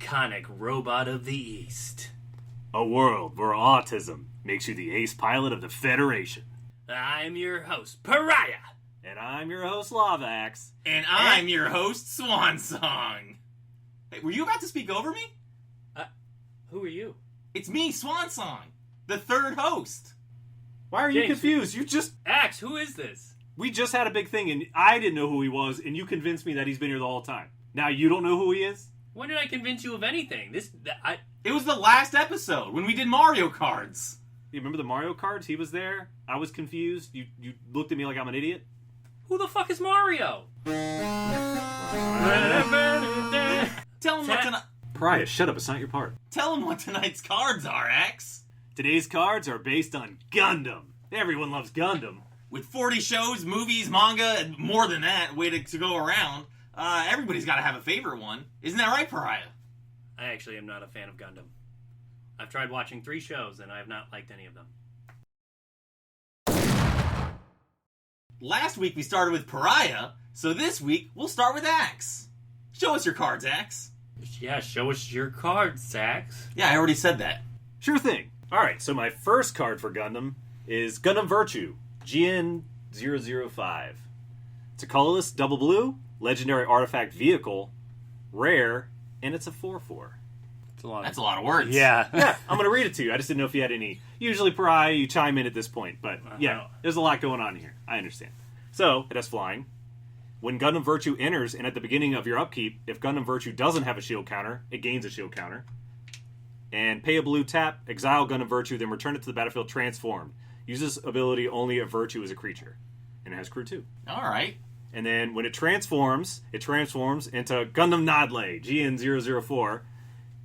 iconic robot of the East. A world where autism makes you the ace pilot of the Federation. I'm your host, Pariah. And I'm your host, Lava Axe. And I'm your host, Swan Song. Hey, were you about to speak over me? Who are you? It's me, Swan Song, the third host. Why are you confused? Axe, who is this? We just had a big thing, and I didn't know who he was, and you convinced me that he's been here the whole time. Now you don't know who he is? When did I convince you of anything? It was the last episode when we did Mario cards. You remember the Mario cards? He was there. I was confused. You looked at me like I'm an idiot. Who the fuck is Mario? Tell him what tonight. Pariah, shut up. It's not your part. Tell him what tonight's cards are, Axe. Today's cards are based on Gundam. Everyone loves Gundam. With 40 shows, movies, manga, and more than that, way to go around, everybody's got to have a favorite one. Isn't that right, Pariah? I actually am not a fan of Gundam. I've tried watching 3 shows, and I have not liked any of them. Last week we started with Pariah, so this week we'll start with Axe. Show us your cards, Axe. Yeah, show us your cards, Axe. Yeah, I already said that. Sure thing. Alright, so my first card for Gundam is Gundam Virtue, GN005. It's a colorless double blue, legendary artifact vehicle, rare, and it's a 4/4. That's a lot of words. Yeah, I'm going to read it to you. I just didn't know if you had any. Usually, Pariah, you chime in at this point, but yeah, there's a lot going on here. I understand. So, it has flying. When Gundam Virtue enters, and at the beginning of your upkeep, if Gundam Virtue doesn't have a shield counter, it gains a shield counter. And pay a blue tap, exile Gundam Virtue, then return it to the battlefield transformed. Use this ability only if Virtue is a creature. And it has crew 2. Alright. And then when it transforms into Gundam Nodley, GN004.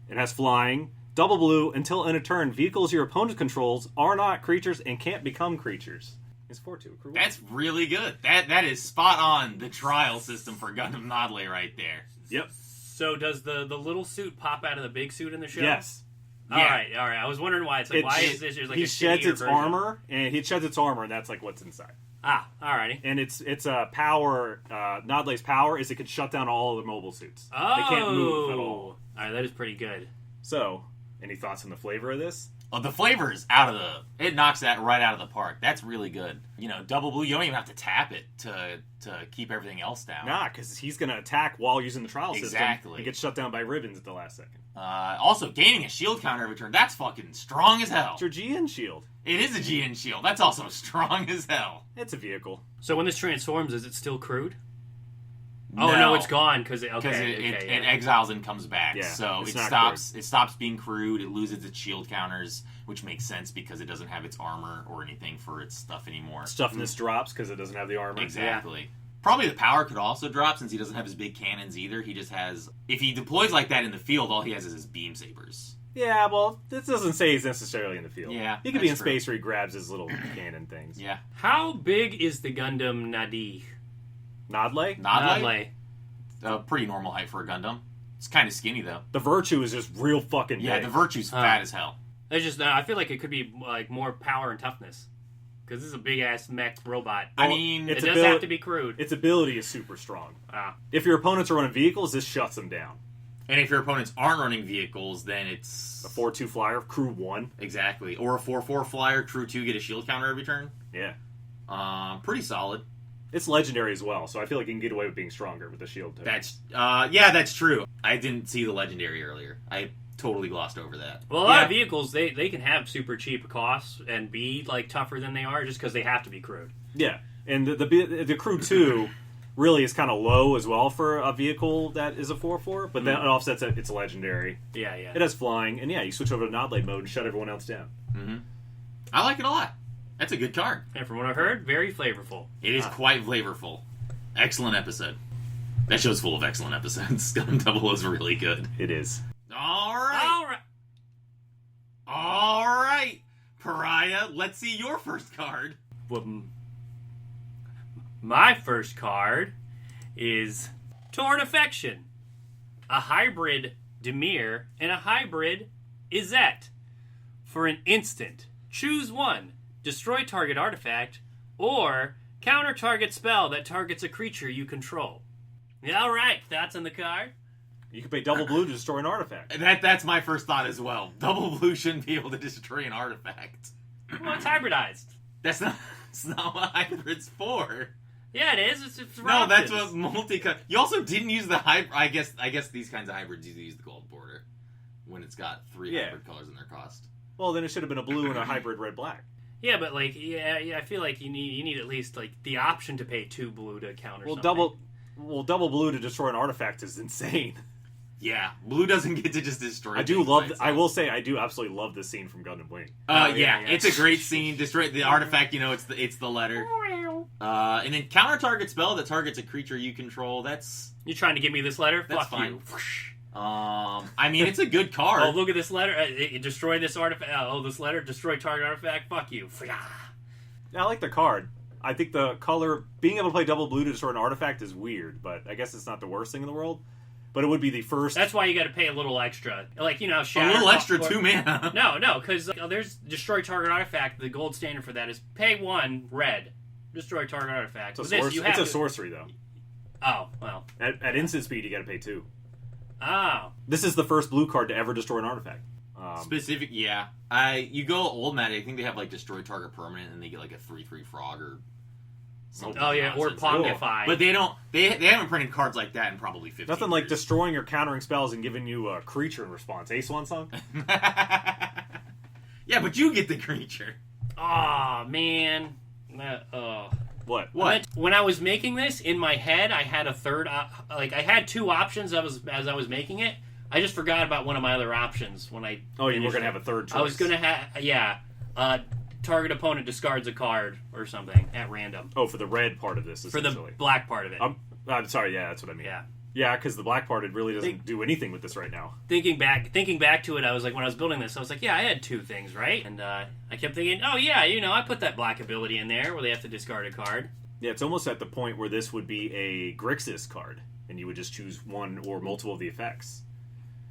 It has flying, double blue, until end of turn, vehicles your opponent controls are not creatures and can't become creatures. It's 4/2. That's really good. That is spot on the trial system for Gundam Nodley right there. Yep. So does the little suit pop out of the big suit in the show? Yes. All right. I was wondering why. It's like, why is this? There's like he a sheds its version. armor, and that's like what's inside. Alrighty. And it's a power. Nodley's power is it can shut down all of the mobile suits. Oh. They can't move at all. Alright, that is pretty good. So, any thoughts on the flavor of this? Oh, the flavor's it knocks that right out of the park. That's really good. You know, double blue, you don't even have to tap it to keep everything else down. Nah, because he's going to attack while using the trial system. Exactly. And get shut down by ribbons at the last second. Also, gaining a shield counter every turn, that's fucking strong as hell. It's your GN shield. It is a GN shield. That's also strong as hell. It's a vehicle. So when this transforms, is it still crude? No. Oh no, it's gone because it exiles and comes back. Yeah, so it's it stops being crude. It loses its shield counters, which makes sense because it doesn't have its armor or anything for its stuff anymore. Stuff in this drops because it doesn't have the armor. Exactly. Yeah. Probably the power could also drop since he doesn't have his big cannons either. He just has... If he deploys like that in the field, all he has is his beam sabers. Yeah, well, this doesn't say he's necessarily in the field. Yeah, he could be in space where he grabs his little cannon things. Yeah. How big is the Gundam Nadi? Nodley? Nodley. A pretty normal height for a Gundam. It's kind of skinny, though. The Virtue is just real fucking big. Yeah, the Virtue's fat as hell. It's just, I feel like it could be like more power and toughness. Because this is a big-ass mech robot. I mean, it does have to be crude. Its ability is super strong. If your opponents are running vehicles, this shuts them down. And if your opponents aren't running vehicles, then it's... A 4/2 flyer, crew 1. Exactly. Or a 4/4 flyer, crew 2, get a shield counter every turn. Yeah. Pretty solid. It's legendary as well, so I feel like you can get away with being stronger with the shield too. That's true. I didn't see the legendary earlier. I totally glossed over that. Well, a lot of vehicles, they can have super cheap costs and be like tougher than they are just because they have to be crude. Yeah, and the crew 2 really is kind of low as well for a vehicle that is a 4/4, but that offsets it. It's legendary. Yeah. It has flying, and you switch over to Nodley mode and shut everyone else down. Mm-hmm. I like it a lot. That's a good card. And from what I've heard, very flavorful. It is quite flavorful. Excellent episode. That show's full of excellent episodes. Gundam Double is really good. It is. All right. Pariah, let's see your first card. Well, my first card is Torn Affection. A hybrid Demir and a hybrid Izette. For an instant, choose one. Destroy target artifact, or counter target spell that targets a creature you control. Alright, thoughts on the card? You can pay double blue to destroy an artifact. That's my first thought as well. Double blue shouldn't be able to destroy an artifact. Well, it's hybridized. That's not what hybrid's for. Yeah, it is. It's No, that's options. what multi-cut. You also didn't use the hybrid. I guess these kinds of hybrids use the gold border when it's got 3 hybrid colors in their cost. Well, then it should have been a blue and a hybrid red-black. Yeah, but like, yeah, I feel like you need at least like the option to pay 2 blue to counter. Well, something. double blue to destroy an artifact is insane. Yeah, blue doesn't get to just destroy. I do things love. by itself. I will say I do absolutely love this scene from Gundam Wing. Yeah, it's a great scene. Destroy the artifact. You know, it's the letter. And then counter target spell that targets a creature you control. That's You trying to give me this letter? That's Fuck fine. you. I mean, it's a good card. Oh, look at this letter. Destroy this artifact. Oh, this letter. Destroy target artifact. Fuck you. I like the card. I think the color, being able to play double blue to destroy an artifact is weird, but I guess it's not the worst thing in the world. But it would be the first. That's why you got to pay a little extra. Like, you know, a Shatter. little extra 2 mana. No, because there's destroy target artifact. The gold standard for that is pay 1 red. Destroy target artifact. It's With this, you have a to- sorcery, though. Oh, well. At instant speed, you got to pay 2. Oh. This is the first blue card to ever destroy an artifact. Specific, yeah. You go old meta. I think they have like destroy target permanent, and they get like a 3/3 frog or something. Oh, yeah, or nonsense. Pongify. But they don't. They haven't printed cards like that in probably 15 Nothing like years. destroying or countering spells and giving you a creature in response. Ace One Song? Yeah, but you get the creature. Oh, man. What? When I was making this, in my head, I had a third... I had 2 options as I was making it. I just forgot about one of my other options when I... Oh, you were finished going to it. have a third choice. I was going to have... Yeah. Target opponent discards a card or something at random. Oh, for the red part of this, For the essentially. black part of it. I'm sorry, yeah, that's what I mean. Yeah. Yeah, because the black part, it really doesn't do anything with this right now. Thinking back to it, I was like, when I was building this, I was like, yeah, I had 2 things, right? And I kept thinking, oh yeah, I put that black ability in there where they have to discard a card. Yeah, it's almost at the point where this would be a Grixis card, and you would just choose one or multiple of the effects.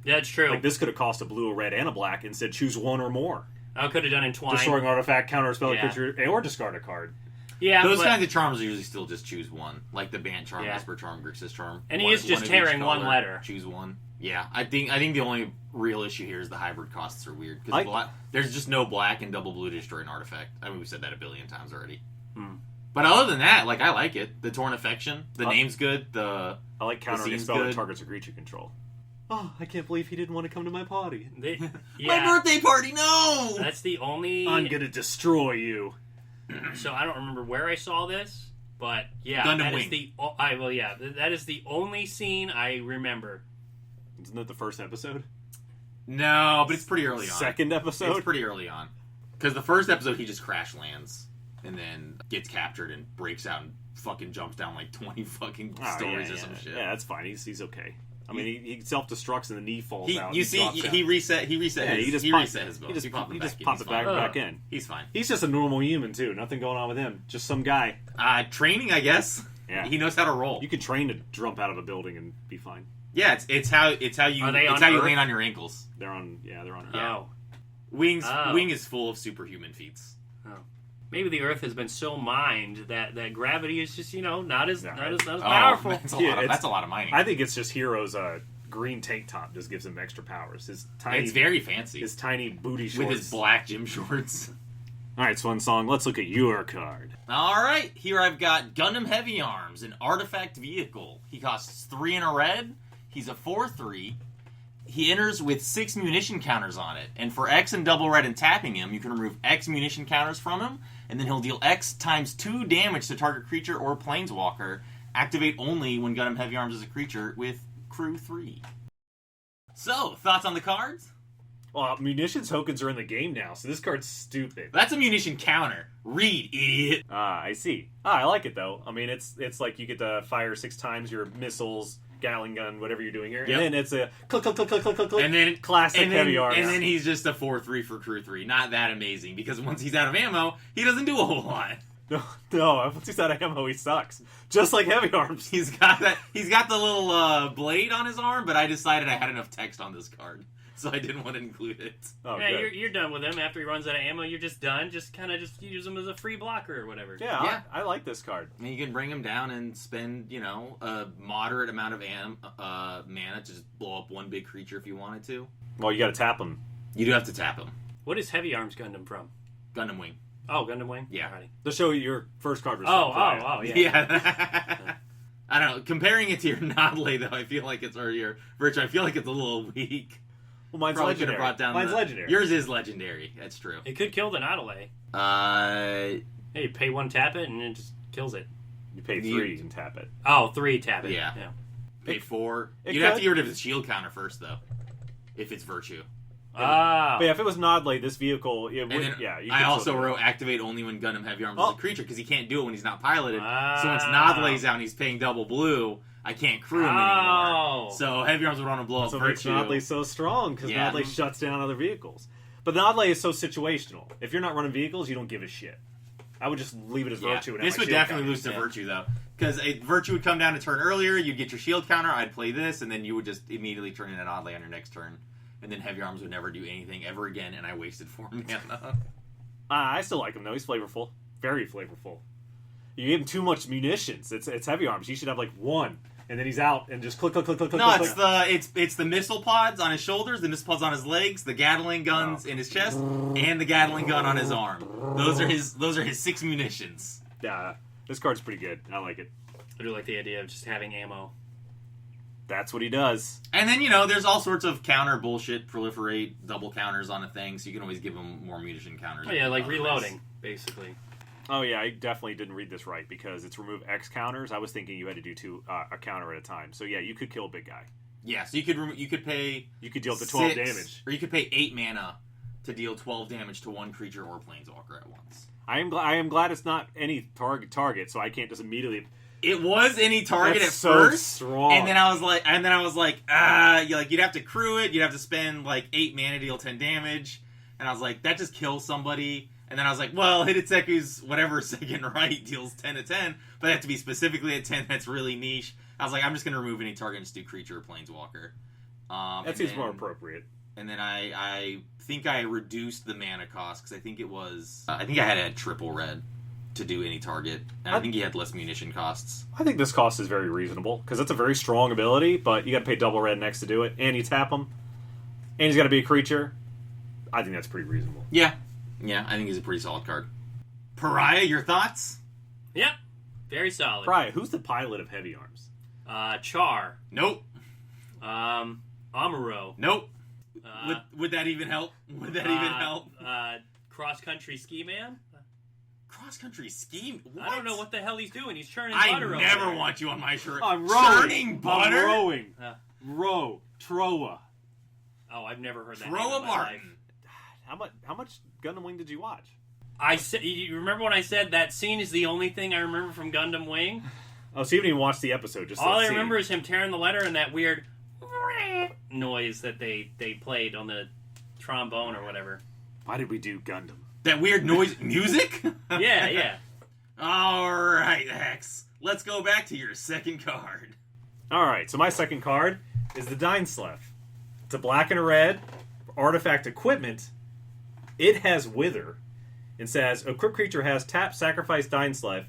That's true. Like, this could have cost a blue, a red, and a black, instead choose one or more. I could have done Entwine. Destroying artifact, counter a spell, Yeah. creature, or discard a card. Yeah, Those but- kinds of charms usually still just choose one, like the Bant charm, Yeah. Esper charm, Grixis charm. And he One- is just one of each tearing one color, letter. Choose one. Yeah, I think the only real issue here is the hybrid costs are weird I- because there's just no black and double blue to destroy an artifact. I mean, we've said that a billion times already. Hmm. But other than that, like I like it. The Torn Affection, the Uh, name's good. The I like countering a scene's spell that good. targets a creature control. Oh, I can't believe he didn't want to come to my party. my Yeah, birthday party. No. that's the only... I'm gonna destroy you. So I don't remember where I saw this, but yeah, Gundam that is Wing. the... that is the only scene I remember. Isn't that the first episode? No, but it's pretty early on. Second episode? It's pretty early on. Because the first episode, he just crash lands and then gets captured and breaks out and fucking jumps down like 20 fucking Oh, stories yeah, or some shit. Yeah, that's fine. He's okay. I mean, he self-destructs and the knee falls He, out. you and see, drops he out. reset. He reset. Yeah, his, he just he pop- reset his bow. He just popped he it just back in. popped He's it back, fine. back in. He's fine. He's just a normal human, too. Nothing going on with him. Just some guy. Training, I guess. Yeah. He knows how to roll. You can train to jump out of a building and be fine. Yeah, it's how you Are they on Earth? land on your ankles. They're on Earth. Yeah. Oh. Wing Oh. is full of superhuman feats. Maybe the Earth has been so mined that gravity is just, not as Oh, powerful. that's a Yeah, lot. Of, it's- that's a lot of mining. I think it's just Hero's green tank top just gives him extra powers. His tiny, it's very fancy his tiny booty shorts. with his black gym shorts. All right, Swan Song. Let's look at your card. All right, here I've got Gundam Heavy Arms, an artifact vehicle. He costs 3 and a red. He's a 4/3. He enters with 6 munition counters on it, and for X and double red and tapping him, you can remove X munition counters from him, and then he'll deal X times 2 damage to target creature or planeswalker. Activate only when Gundam Heavy Arms is a creature with Crew 3. So, thoughts on the cards? Well, munition tokens are in the game now, so this card's stupid. That's a munition counter. Read, idiot. I see. I like it though. I mean, it's like you get to fire 6 times your missiles, Gatling gun, whatever you're doing here, Yep. and then it's a click, click, click, click, click, click, click. And then classic and then, heavy arms. And then he's just a 4/3 for Crew 3. Not that amazing because once he's out of ammo, he doesn't do a whole lot. No, once he's out of ammo, he sucks. Just like heavy arms. He's got the little blade on his arm, but I decided I had enough text on this card so I didn't want to include it. Oh, Yeah, good. you're done with him. After he runs out of ammo, you're just done. Just use him as a free blocker or whatever. Yeah, Yeah. I like this card. And you can bring him down and spend, a moderate amount of mana to just blow up one big creature if you wanted to. Well, you got to tap him. You do have to tap him. What is Heavy Arms Gundam from? Gundam Wing. Oh, Gundam Wing? Yeah. Alrighty. To show you your first card was Oh, yeah. Yeah. I don't know. Comparing it to your Nodley, though, I feel like or your Virtue, I feel like it's a little weak. Well, mine's Probably could legendary. have brought down Mine's legendary. Yours is legendary. That's true. It could kill the Nautilus. Uh, Hey, you pay 1, tap it, and it just kills it. You pay 3 and tap it. Oh, 3, tap it. Yeah. Pay 4. it You'd have to could. get rid of the shield counter first, though. If it's Virtue. Ah. But yeah, if it was Nodley, this vehicle, it And would, then yeah. You I could also still do it. wrote activate only when Gundam Heavy Arms Oh. is a creature, because he can't do it when he's not piloted. Ah. So once Nodley's out and he's paying double blue, I can't crew him anymore. Oh. So Heavy Arms would want to blow up So it makes Virtue. Nodley so strong because Yeah. Nodley shuts down other vehicles. But Nodley is so situational. If you're not running vehicles, you don't give a shit. I would just leave it as Yeah. Virtue. And have This my would shield definitely counter. lose to Yeah. Virtue, though. Because Virtue would come down a turn earlier, you'd get your shield counter, I'd play this, and then you would just immediately turn in an Nodley on your next turn. And then Heavy Arms would never do anything ever again, and I wasted 4 mana. I still like him though. He's flavorful, very flavorful. You gave him too much munitions. It's Heavy Arms. You should have like 1, and then he's out and just click. No, click, it's the missile pods on his shoulders, the missile pods on his legs, the Gatling guns in his chest, and the Gatling gun on his arm. Those are his 6 munitions. Yeah, this card's pretty good. I like it. I do like the idea of just having ammo. That's what he does. And then, there's all sorts of counter bullshit, proliferate, double counters on a thing, so you can always give him more munition counters. Oh, yeah, like reloading, basically. Oh yeah, I definitely didn't read this right because it's remove X counters. I was thinking you had to do 2 a counter at a time. So yeah, you could kill a big guy. Yeah, so you could pay... You could deal up to 12 6, damage. Or you could pay 8 mana to deal 12 damage to one creature or planeswalker at once. I am glad it's not any target, so I can't just immediately. It was any target That's at so first, strong. and then I was like, you'd have to crew it. You'd have to spend like 8 mana to deal 10 damage, and I was like, that just kills somebody. And then I was like, well, Hidetsuku's whatever second right deals 10 to 10, but they have to be specifically at 10. That's really niche. I was like, I'm just gonna remove any target and just do creature or planeswalker. That seems more appropriate. And then I think I reduced the mana cost because I think I had a triple red to do any target, and I think he had less munition costs. I think this cost is very reasonable because it's a very strong ability, but you got to pay double red next to do it, and you tap him, and he's got to be a creature. I think that's pretty reasonable. Yeah, I think he's a pretty solid card. Pariah, your thoughts? Yep. Very solid. Brian, who's the pilot of Heavy Arms? Char. Nope. Amuro. Nope. Would that even help? Would that even help? Cross country ski man. Cross country ski? What? I don't know what the hell he's doing. He's churning I butter over never there. want you on my shirt. I'm rowing. Churning butter? I'm rowing. Uh. Row. Troa. Oh, I've never heard that. Throw name a in my Martin. life. How much Gundam Wing did you watch? I said. You remember when I said that scene is the only thing I remember from Gundam Wing? Oh, so you didn't even watch the episode. Just All that I scene. remember is him tearing the letter and that weird noise that they played on the trombone or whatever. Why did we do Gundam? That weird noise music? Yeah. All right, Hex. Let's go back to your second card. All right, so my second card is the Dainslev. It's a black and a red artifact equipment. It has Wither. It says, equipped creature has tap, sacrifice Dainslev.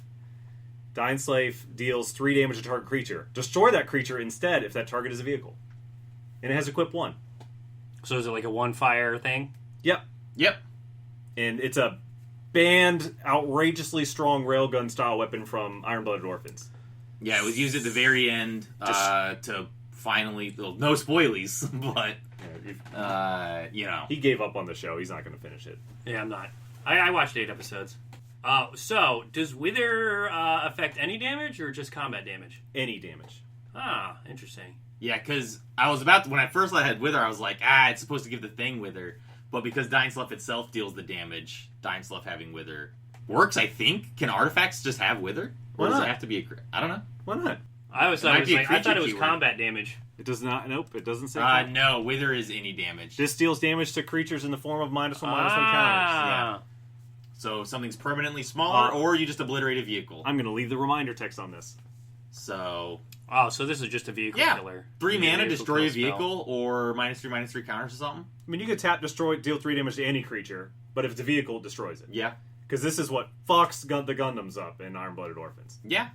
Dainslev deals 3 damage to target creature. Destroy that creature instead if that target is a vehicle. And it has equip 1. So is it like a one fire thing? Yep. And it's a banned, outrageously strong railgun style weapon from Iron Blooded Orphans. Yeah, it was used at the very end to finally... Well, no spoilies, but... He gave up on the show. He's not going to finish it. Yeah, I'm not. I watched 8 episodes. So does Wither affect any damage or just combat damage? Any damage. Ah, interesting. Yeah, because when I first had Wither, I was like, it's supposed to give the thing Wither. But because Dainslev itself deals the damage, Dainslev having Wither works, I think. Can artifacts just have Wither? Or Why does not? it have to be I don't know. Why not? I always thought might it was be a like, I thought creature it was keyword. combat damage. It does not. Nope, it doesn't say. No, Wither is any damage. This deals damage to creatures in the form of -1/-1 counters. Ah. So something's permanently smaller, or you just obliterate a vehicle. I'm going to leave the reminder text on this. So Oh, so this is just a vehicle yeah, killer. 3 mana, Vehicle destroy a kill spell. vehicle, or -3/-3 counters or something. I mean, you could tap, destroy, deal 3 damage to any creature, but if it's a vehicle, it destroys it. Yeah, Because this is what fucks the Gundams up in Iron-Blooded Orphans. yeah,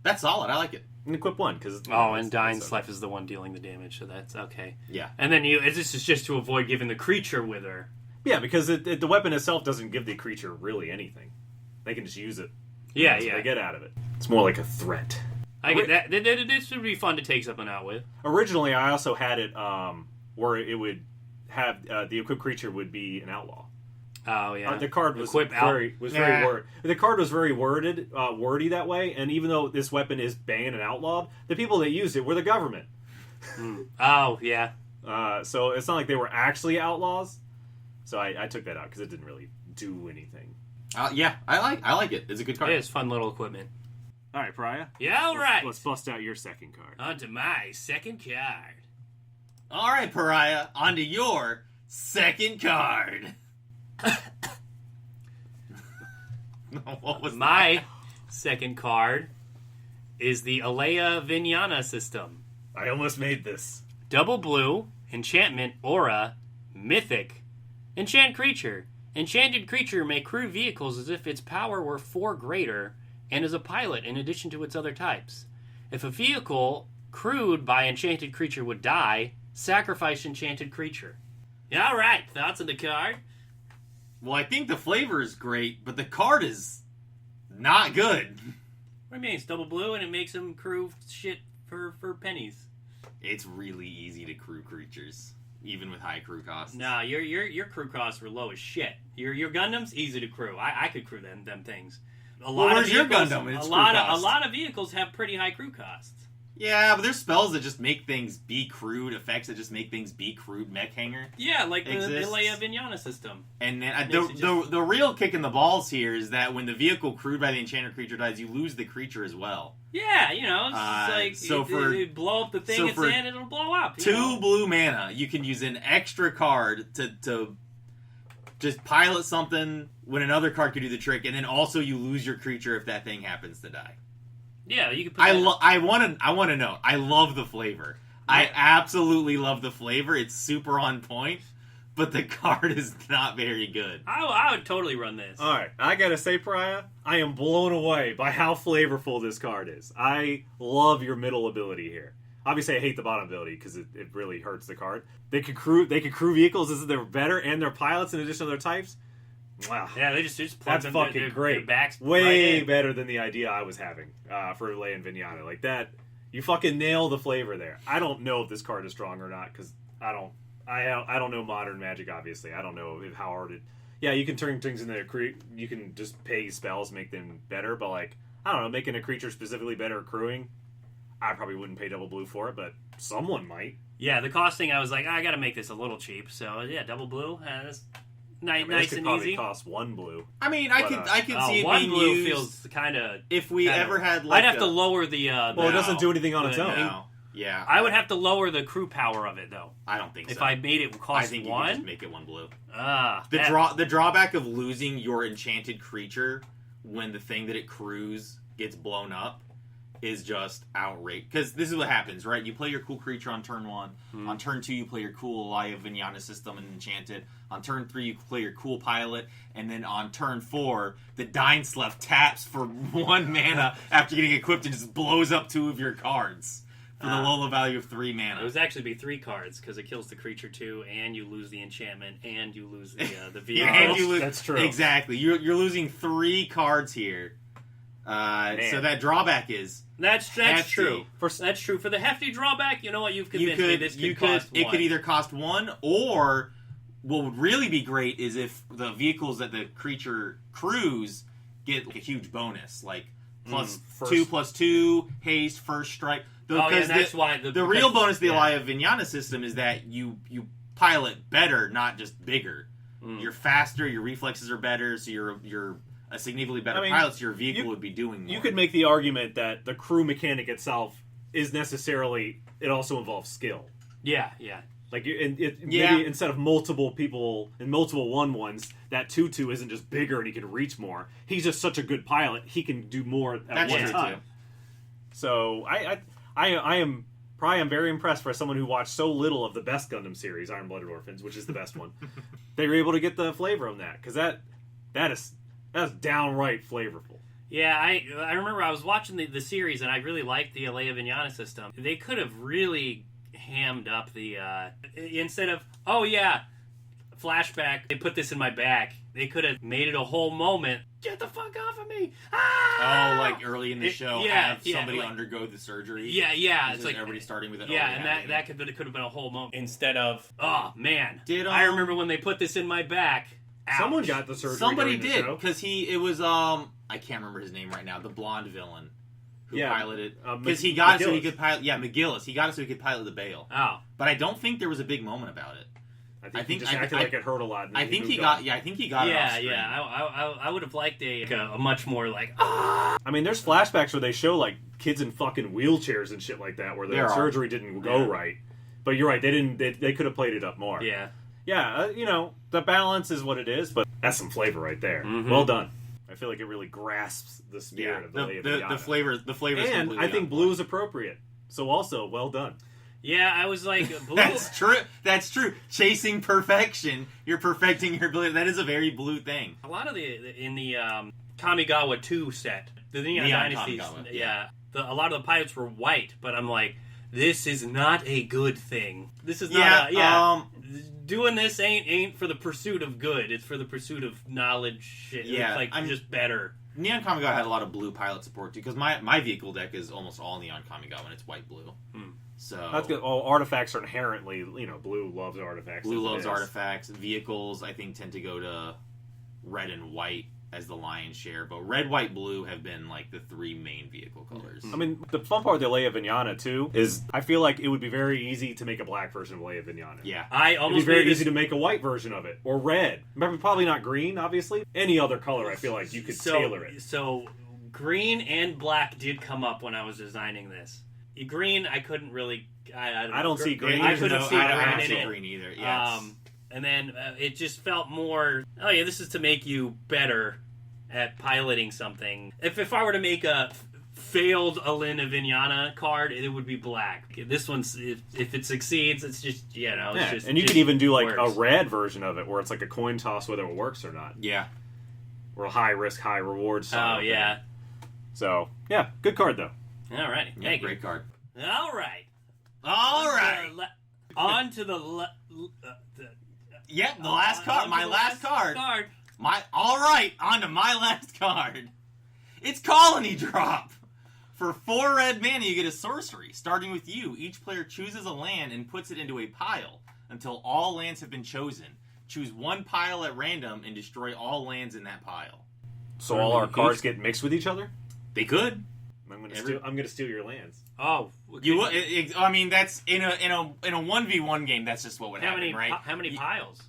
that's solid. I like it. And equip 1, because... Oh, and Dying Slef is the one dealing the damage, so that's okay. Yeah, And then this is just to avoid giving the creature Wither. Yeah, because the weapon itself doesn't give the creature really anything. They can just use it. Yeah, That's what yeah. they get out of it. It's more like a threat. I get that. This would be fun to take something out with. Originally, I also had it where it would have the equipped creature would be an outlaw. Oh yeah. The card was Equip out. very worded. The card was very wordy that way. And even though this weapon is banned and outlawed, the people that used it were the government. Oh yeah. So it's not like they were actually outlaws. So I took that out because it didn't really do anything. yeah, I like it. It's a good card. It is fun little equipment. All right, Pariah. Yeah, all right. Let's bust out your second card. On to my second card. All right, Pariah, on to your second card. What was My second card is the Alea Vignana system. I almost made this. Double blue, enchantment, aura, mythic. Enchant creature. Enchanted creature may crew vehicles as if its power were 4 greater and is a pilot in addition to its other types. If a vehicle crewed by enchanted creature would die, sacrifice enchanted creature. Yeah, all right. Thoughts on the card? Well, I think the flavor is great, but the card is not good. What do you mean? It's double blue and it makes them crew shit for pennies. It's really easy to crew creatures, even with high crew costs. Nah, your crew costs were low as shit. Your Gundam's easy to crew. I could crew them things. Where's your Gundam? A lot of vehicles have pretty high crew costs. Yeah, but there's spells that just make things be crewed, effects that just make things be crewed. Mech Hanger. Yeah, like the Exists. Leia Vignana system. And then Makes it just- the real kick in the balls here is that when the vehicle crewed by the enchanted creature dies, you lose the creature as well. Yeah, you know, it's just like so for- you blow up the thing so it's for in, it'll blow up. you 2 know? blue mana, you can use an extra card to just pilot something when another card could do the trick, and then also you lose your creature if that thing happens to die. Yeah, you can put I want to know. I love the flavor. I absolutely love the flavor. It's super on point, but the card is not very good. I would totally run this. All right, I gotta say, Pariah, I am blown away by how flavorful this card is. I love your middle ability here. Obviously, I hate the bottom ability because it really hurts the card. They could crew vehicles as if they're better, and they're pilots in addition to their types. Wow. Yeah, they just plug That's them, fucking their great. backs Way right in. better than the idea I was having for Leia and Vignana. Like that, you fucking nail the flavor there. I don't know if this card is strong or not because I don't know modern Magic. Obviously, I don't know how hard it. Yeah, you can turn things into you can just pay spells, make them better. But like, I don't know, making a creature specifically better at crewing, I probably wouldn't pay double blue for it, but someone might. Yeah, the costing, I was like, I gotta make this a little cheap. So yeah, double blue, that's nice, I mean, this nice could and probably easy. cost 1 blue. I mean, I could see it One being blue used feels kind of. if we ever had. Like I'd have to lower the. Well, it doesn't do anything on its own. No. Yeah, I would have to lower the crew power of it though. I don't think If so. I made it cost I think you one. could just make it 1 blue. The The drawback of losing your enchanted creature when the thing that it crews gets blown up is just outrageous. Because this is what happens, right? You play your cool creature on turn 1. On turn 2, you play your cool Alaya Vignana system and enchanted. On turn 3, you play your cool pilot. And then on turn 4, the Dying Slef taps for 1 mana after getting equipped and just blows up 2 of your cards for the low value of 3 mana. It would actually be 3 cards because it kills the creature too, and you lose the enchantment, and you lose the vehicle. And you lose, That's true. Exactly. You're losing 3 cards here. So that drawback is That's hefty. true. That's true. For the hefty drawback, you know what? You've convinced me. This could cost it one. could either cost 1, or what would really be great is if the vehicles that the creature crews get like a huge bonus, like plus first- 2/2 haste, first strike. That's why the real bonus of the Alaya Vignana system is that you pilot better, not just bigger. You're faster, your reflexes are better, so you're a significantly better pilot, so your vehicle would be doing more. You could make the argument that the crew mechanic itself is necessarily, it also involves skill. Yeah. Like, maybe instead of multiple people and multiple 1/1s, that 2/2 isn't just bigger and he can reach more. He's just such a good pilot, he can do more at That's one true, time. too. So I am very impressed for someone who watched so little of the best Gundam series, Iron Blooded Orphans, which is the best one. They were able to get the flavor on that because that's downright flavorful. Yeah, I remember I was watching the series and I really liked the Alea Vignana system. They could have really hammed up the instead of flashback, they put this in my back. They could have made it a whole moment. Get the fuck off of me! Ah! Oh, like early in the show, have somebody undergo the surgery. Yeah. It's like everybody starting with it. Yeah, and that could have been a whole moment instead of man. I remember when they put this in my back. Ouch. Someone got the surgery. Somebody did because it was I can't remember his name right now. The blonde villain who piloted because he got it so he could pilot. Yeah, McGillis. He got it so he could pilot the Bale. Oh, but I don't think there was a big moment about it. I think he just acted like it hurt a lot. I think he got. Yeah, I think he got. Yeah, it yeah. I would have liked a much more like. Ah! I mean, there's flashbacks where they show like kids in fucking wheelchairs and shit like that, where the surgery didn't go right. But you're right. They didn't. They could have played it up more. Yeah. Yeah. The balance is what it is, but that's some flavor right there. Mm-hmm. Well done. I feel like it really grasps the spirit of the flavor. The flavor. And I think blue is appropriate. So also, well done. Yeah, I was like, blue. That's true. Chasing perfection. You're perfecting your blue. That is a very blue thing. A lot of in the Kamigawa 2 set, the Neon Dynasties, a lot of the pilots were white, but I'm like, this is not a good thing. This is not doing this ain't for the pursuit of good. It's for the pursuit of knowledge shit. Yeah, it's like just better. Neon Kamigawa had a lot of blue pilot support too, because my vehicle deck is almost all Neon Kamigawa and it's white blue. So that's good. All artifacts are inherently, blue loves artifacts. Blue loves artifacts. Vehicles, I think, tend to go to red and white as the lion's share, but red, white, blue have been like the three main vehicle colors. I mean, the fun part of the Alea Vignana too is I feel like it would be very easy to make a black version of Alea Vignana. Yeah, it'd be very easy to make a white version of it or red. Probably not green, obviously. Any other color, I feel like you could tailor it. So green and black did come up when I was designing this. Green, I couldn't really. I don't see green. I couldn't see I green don't see green either. Yes. And then it just felt more. Oh yeah, this is to make you better at piloting something. If I were to make a failed Alena Vignana card, it would be black. This one's if it succeeds, it's just It's just, and you could even do like a red version of it, where it's like a coin toss whether it works or not. Yeah. Or a high risk, high reward style. Oh yeah. Thing. So yeah, good card though. All right. Yeah, great card. All right. On to the last card. My last card. On to my last card. It's Colony Drop. For 4 red mana, you get a sorcery. Starting with you, each player chooses a land and puts it into a pile until all lands have been chosen. Choose one pile at random and destroy all lands in that pile. So all our cards get mixed with each other? They could. I'm going to steal your lands. Oh, you would. I mean, that's in a 1v1 game. That's just what would happen, right? How many piles?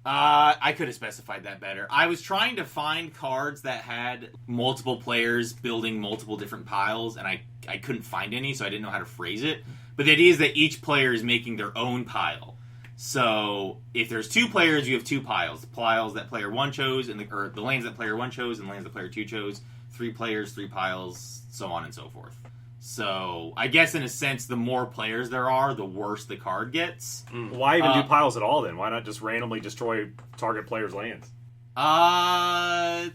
I could have specified that better. I was trying to find cards that had multiple players building multiple different piles, and I couldn't find any, so I didn't know how to phrase it. But the idea is that each player is making their own pile. So if there's 2 players, you have 2 piles. The piles that player 1 chose, or the lands that player 1 chose, and the lands that player 2 chose. 3 players, 3 piles, so on and so forth. So, I guess in a sense, the more players there are, the worse the card gets. Why even do piles at all, then? Why not just randomly destroy target players' lands? I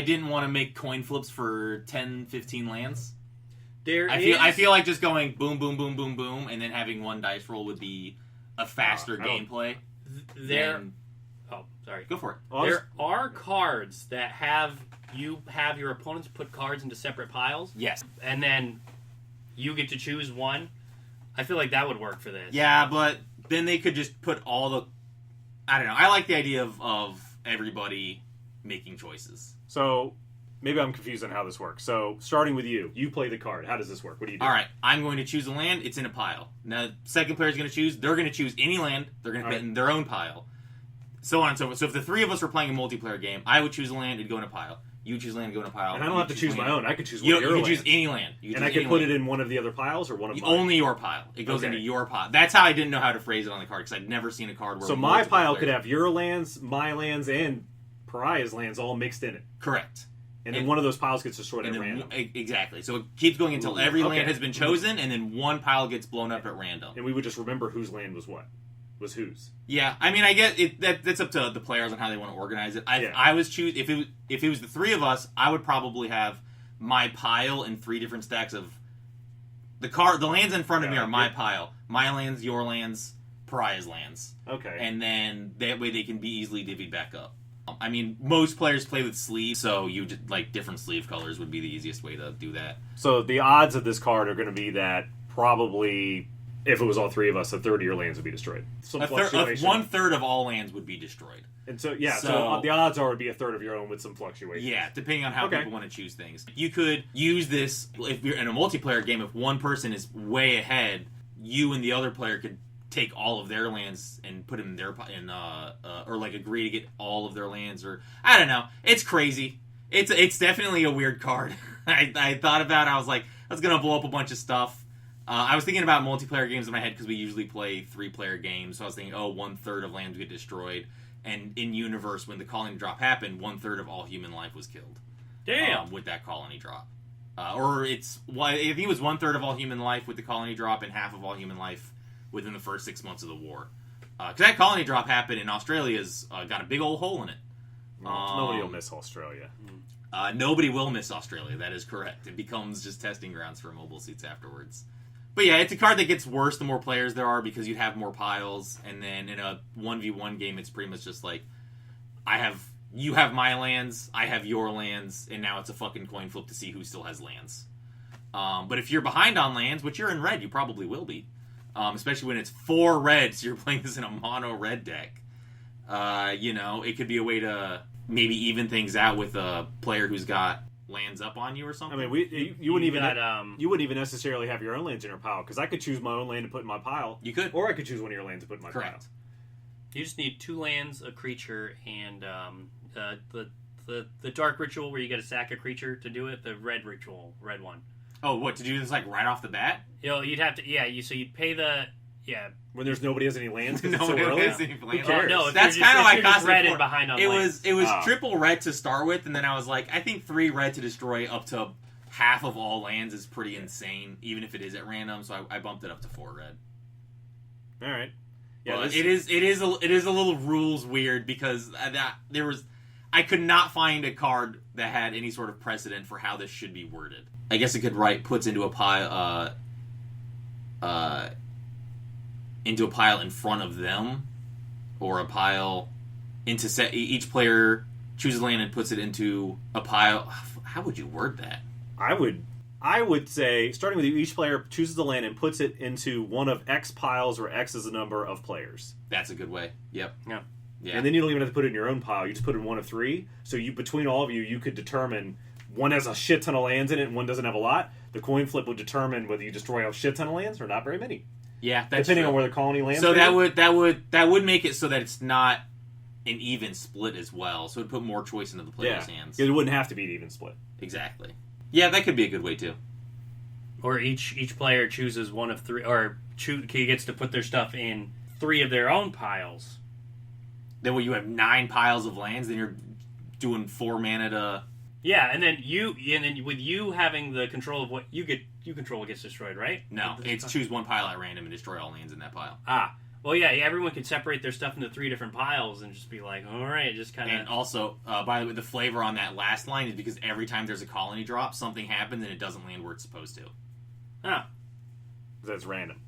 didn't want to make coin flips for 10, 15 lands. I feel like just going boom, boom, boom, boom, boom, and then having one dice roll would be a faster gameplay. Oh, sorry. Go for it. There are cards that have your opponents put cards into separate piles. Yes. And then you get to choose one. I feel like that would work for this. Yeah, but then they could just put all the... I don't know. I like the idea of everybody making choices. So, maybe I'm confused on how this works. So, starting with you. You play the card. How does this work? What do you do? All right. I'm going to choose a land. It's in a pile. Now, second player is going to choose. They're going to choose any land. They're going to put it in their own pile. So on and so forth. So if the 3 of us were playing a multiplayer game, I would choose a land. It'd go in a pile. You choose land, go in a pile. And I don't have to choose my own. I could choose one of your lands. You can choose any land. And I could put it in one of the other piles or one of mine? Only your pile. It goes into your pile. That's how I didn't know how to phrase it on the card, because I'd never seen a card where... So my pile could have your lands, my lands, and Pariah's lands all mixed in it. Correct. And then one of those piles gets destroyed at then random. Exactly. So it keeps going until every land okay. has been chosen, and then one pile gets blown up at random. And we would just remember whose land was what. Was whose. Yeah, I mean, I guess that's up to the players on how they want to organize it. I was choose if it was the three of us, I would probably have my pile in 3 different stacks of the lands in front of me are my pile, my lands, your lands, Pariah's lands. Okay. And then that way they can be easily divvied back up. I mean, most players play with sleeves, so you just, like, different sleeve colors would be the easiest way to do that. So the odds of this card are going to be that probably, if it was all 3 of us, a third of your lands would be destroyed. Some fluctuation. 1/3 of all lands would be destroyed. And so the odds are it would be a third of your own with some fluctuation. Yeah, depending on how people want to choose things. You could use this if you're in a multiplayer game. If one person is way ahead, you and the other player could take all of their lands and put them in their or like agree to get all of their lands, or I don't know. It's crazy. It's definitely a weird card. I thought about it. I was like, I was gonna blow up a bunch of stuff. I was thinking about multiplayer games in my head because we usually play 3-player games. So I was thinking, 1/3 of lands get destroyed. And in universe, when the colony drop happened, 1/3 of all human life was killed. Damn. With that colony drop, I think it was 1/3 of all human life with the colony drop, and half of all human life within the first 6 months of the war. Because that colony drop happened, and Australia's got a big old hole in it. Nobody will miss Australia. Nobody will miss Australia. That is correct. It becomes just testing grounds for mobile suits afterwards. But yeah, it's a card that gets worse the more players there are because you have more piles, and then in a 1v1 game, it's pretty much just like, you have my lands, I have your lands, and now it's a fucking coin flip to see who still has lands. But if you're behind on lands, which you're in red, you probably will be, especially when it's 4 red, so you're playing this in a mono red deck. It could be a way to maybe even things out with a player who's got lands up on you or something. I mean, you wouldn't even necessarily have your own lands in your pile, because I could choose my own land to put in my pile. You could, or I could choose one of your lands to put in my pile. You just need 2 lands, a creature, and the dark ritual where you get to sack a creature to do it. The red ritual, red one. Oh, what, to do this like right off the bat? You'd have to, so you'd pay the when there's nobody has any lands because it's so nobody early. has any lands. No, that's kind of like just red and behind on it lands. was triple red to start with, and then I was like, I think 3 red to destroy up to half of all lands is pretty insane, even if it is at random. So I bumped it up to 4 red. All right. Yeah, well, it is a little rules weird because I could not find a card that had any sort of precedent for how this should be worded. I guess it could puts into a pile in front of them, or a pile into set. Each player chooses land and puts it into a pile. How would you word that? I would say, starting with you, each player chooses the land and puts it into one of X piles, where X is the number of players. That's a good way. Yep. Yeah. And then you don't even have to put it in your own pile. You just put it in one of 3. So between all of you, you could determine one has a shit ton of lands in it and one doesn't have a lot. The coin flip would determine whether you destroy a shit ton of lands or not very many. Yeah, that's depending true. on where the colony lands. So that would make it so that it's not an even split as well. So it'd put more choice into the player's hands. It wouldn't have to be an even split. Exactly. Yeah, that could be a good way too. Or each player chooses one of 3, or he gets to put their stuff in 3 of their own piles. Then when you have 9 piles of lands, then you're doing 4 mana to. Yeah, and then with you having the control of what you control what gets destroyed, right? No, it's choose one pile at random and destroy all lands in that pile. Well, yeah, everyone could separate their stuff into 3 different piles and just be like, all right, just kind of. And also, by the way, the flavor on that last line is because every time there's a colony drop, something happens and it doesn't land where it's supposed to. That's random.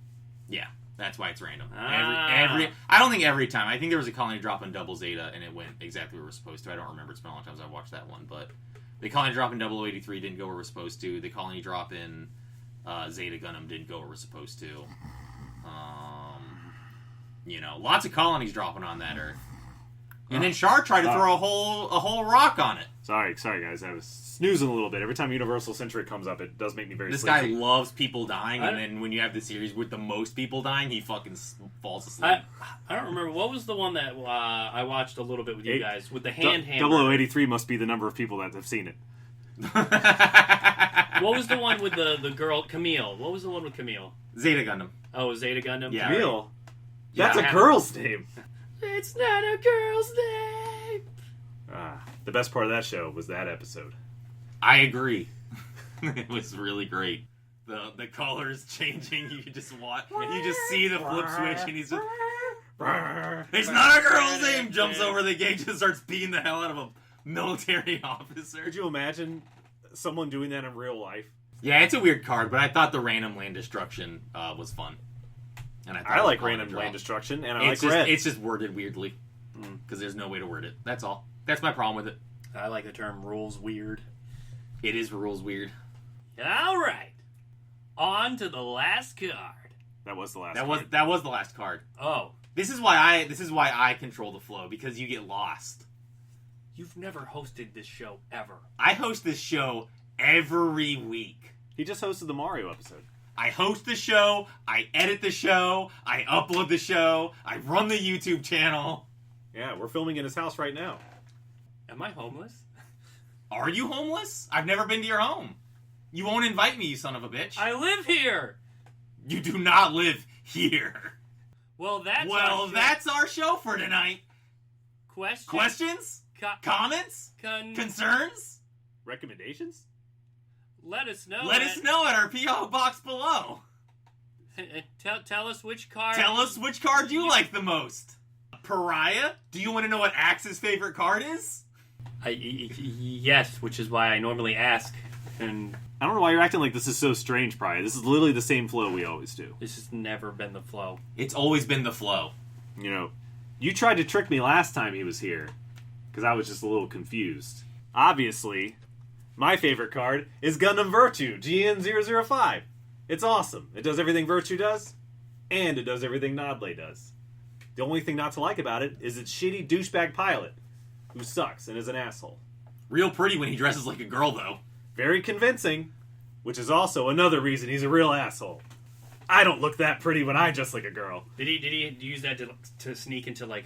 Yeah, that's why it's random. I don't think every time. I think there was a colony drop in Double Zeta and it went exactly where it was supposed to. I don't remember. It's been a long time since I watched that one, but the colony drop in 0083 didn't go where it was supposed to. The colony drop in Zeta Gundam didn't go where it was supposed to. Lots of colonies dropping on that Earth. And then Shard tried to throw a whole rock on it. Sorry, guys. I was snoozing a little bit. Every time Universal Century comes up, it does make me very This sleepy. guy loves people dying, and then when you have the series with the most people dying, he fucking falls asleep. I don't remember. What was the one that I watched a little bit with you guys? With the hand hammer. 0083 must be the number of people that have seen it. What was the one with the girl, Camille? What was the one with Camille? Zeta Gundam. Oh, Zeta Gundam? Yeah. Camille? Yeah, That's a girl's name. It's not a girl's name. The best part of that show was that episode. I agree. It was really great. The colors changing. You just watch. You just see the flip switch, and he's just. It's not a girl's name. Jumps over the gate and starts beating the hell out of a military officer. Could you imagine someone doing that in real life? Yeah, it's a weird card, but I thought the random land destruction was fun. And I like random land destruction, and I like red. It's just worded weirdly because there's no way to word it. That's all. That's my problem with it. I like the term rules weird. It is rules weird. All right. On to the last card. That was the last. That was the last card. Oh, This is why I control the flow, because you get lost. you've never hosted this show ever. I host this show every week. He just hosted the Mario episode. I host the show, I edit the show, I upload the show, I run the YouTube channel. Yeah, we're filming in his house right now. Am I homeless? Are you homeless? I've never been to your home. You won't invite me, you son of a bitch. I live here. You do not live here. Well, that's our show for tonight. Question. Questions? Comments? Concerns? Recommendations? Let us know. Let us know at our P.O. box below. Tell us which card. Tell us which card you like the most. Pariah? Do you want to know what Axe's favorite card is? Yes, which is why I normally ask. And I don't know why you're acting like this is so strange, Pariah. This is literally the same flow we always do. this has never been the flow. It's always been the flow. You know, you tried to trick me last time he was here, because I was just a little confused. Obviously, my favorite card is Gundam Virtue, GN005. It's awesome. It does everything Virtue does, and it does everything Nodley does. The only thing not to like about it is its shitty douchebag pilot, who sucks and is an asshole. Real pretty when he dresses like a girl, though. Very convincing, which is also another reason he's a real asshole. I don't look that pretty when I dress like a girl. Did he use that to sneak into like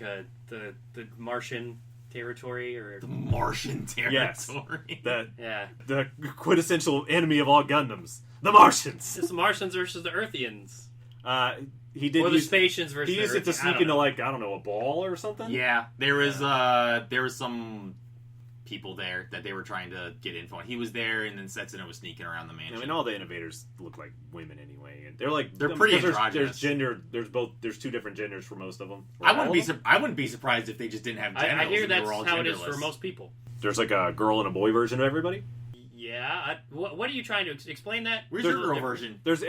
the Martian territory or The Martian territory. Yes. yeah? The quintessential enemy of all Gundams. The Martians! It's the Martians versus the Earthians, He did or the use, Spatians versus. he used the it to Earthians. sneak into, like, I don't know, a ball or something? Yeah, there was some people there that they were trying to get info on. He was there, and then Setsuna was sneaking around the mansion. I mean, all the innovators look like women anyway, and they're pretty because androgynous. There's two different genders for most of them. I wouldn't be surprised if they just didn't have genitals. I hear and they that's were all how it is genderless. for most people. There's like a girl and a boy version of everybody. Yeah. What are you trying to explain that? Where's There's your girl version? There's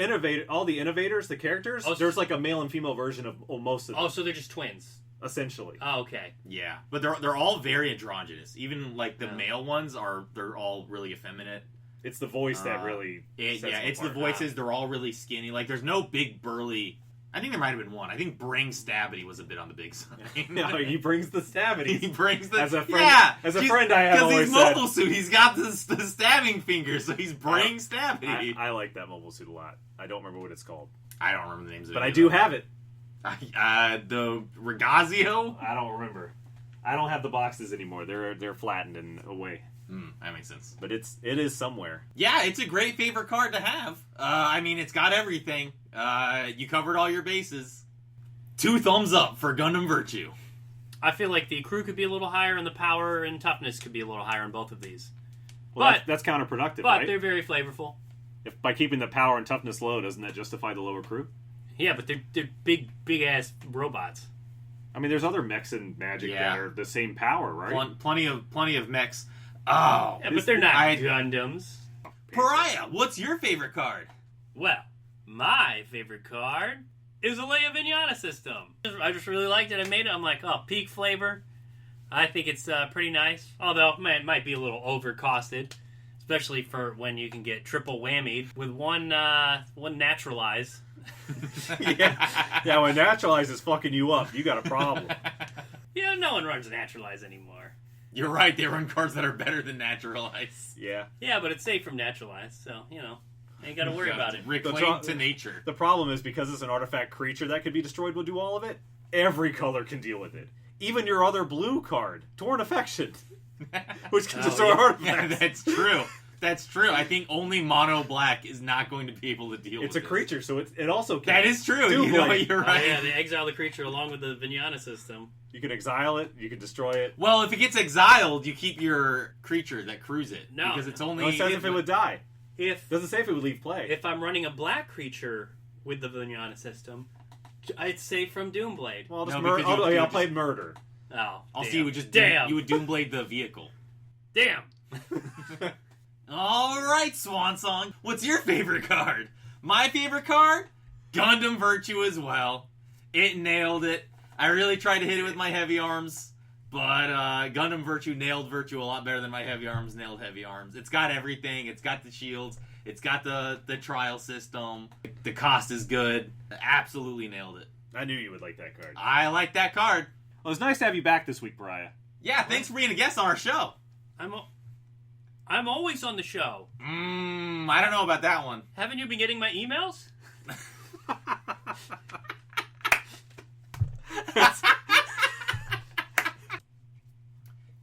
all the innovators, the characters. Oh, there's like a male and female version of most of them, Oh, so they're just twins. essentially. Oh, okay. Yeah, but they're all very androgynous. Even like the Yeah. male ones they're all really effeminate. It's the voice that really. sets them It's the apart. voices. They're all really skinny. Like there's no big burly. I think there might have been one. I think Bring Stabity was a bit on the big side. No, he brings the stabbing. He brings the As a friend- yeah. as a friend I have always because he's said. mobile suit. He's got the stabbing finger, so he's Bring Stabity. I like that mobile suit a lot. I don't remember what it's called, I don't remember the names of it. but I do have it. The Regazio. I don't remember. I don't have the boxes anymore. They're flattened and away. That makes sense. But it is somewhere. Yeah, it's a great favorite card to have. I mean, it's got everything. You covered all your bases. 2 thumbs up for Gundam Virtue. I feel like the crew could be a little higher, and the power and toughness could be a little higher in both of these. Well, But- that's counterproductive, But right? they're very flavorful. If by keeping the power and toughness low, doesn't that justify the lower crew? Yeah, but they're big ass robots. I mean, there's other mechs and magic Yeah. that are the same power, right? Plenty of mechs. Oh, Yeah, but they're not I- Gundams. Pariah, what's your favorite card? Well, my favorite card is a Leia Vignana system. I just really liked it. I made it. I'm like, oh, peak flavor. I think it's pretty nice. Although, man, it might be a little overcosted. Especially for when you can get triple whammied with one naturalize. Yeah, when Naturalize is fucking you up, you got a problem. Yeah, no one runs naturalize anymore. You're right, they run cards that are better than Naturalize. Yeah. Yeah, but it's safe from naturalize, so, ain't got to worry about it. Reclaimed to nature. The problem is because it's an artifact creature that could be destroyed will do all of it. Every color can deal with it. Even your other blue card, Torn Affection, which can destroy Yeah, artifacts. that's true. That's true. I think only mono black is not going to be able to deal with It's a this. creature, so it also can. That is true. Doom You know, Blade. you're right. Yeah, they exile the creature along with the Vinyana system. You can exile it. You can destroy it. Well, if it gets exiled, you keep your creature that crews it. No. Because it's only... No, it says if it would die. If Doesn't say if it would leave play. if I'm running a black creature with the Vinyana system, it's safe from Doomblade. well, I'll, No, just because you- I'll you play just- murder. Oh, Also, damn. you would just... damn. You would Doomblade the vehicle. Damn. All right, Swan Song. What's your favorite card? My favorite card? Gundam Virtue as well. It nailed it. I really tried to hit it with my heavy arms, but Gundam Virtue nailed Virtue a lot better than my heavy arms nailed heavy arms. It's got everything. It's got the shields. It's got the trial system. The cost is good. Absolutely nailed it. I knew you would like that card. I like that card. Well, it's nice to have you back this week, Pariah. Yeah, thanks for being a guest on our show. I'm always on the show. I don't know about that one. Haven't you been getting my emails?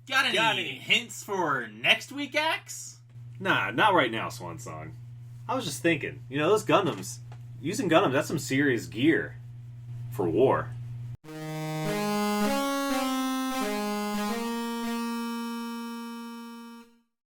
Got Got any any? hints for next week, X? Nah, not right now, Swan Song. I was just thinking, those Gundams, using Gundams, that's some serious gear for war.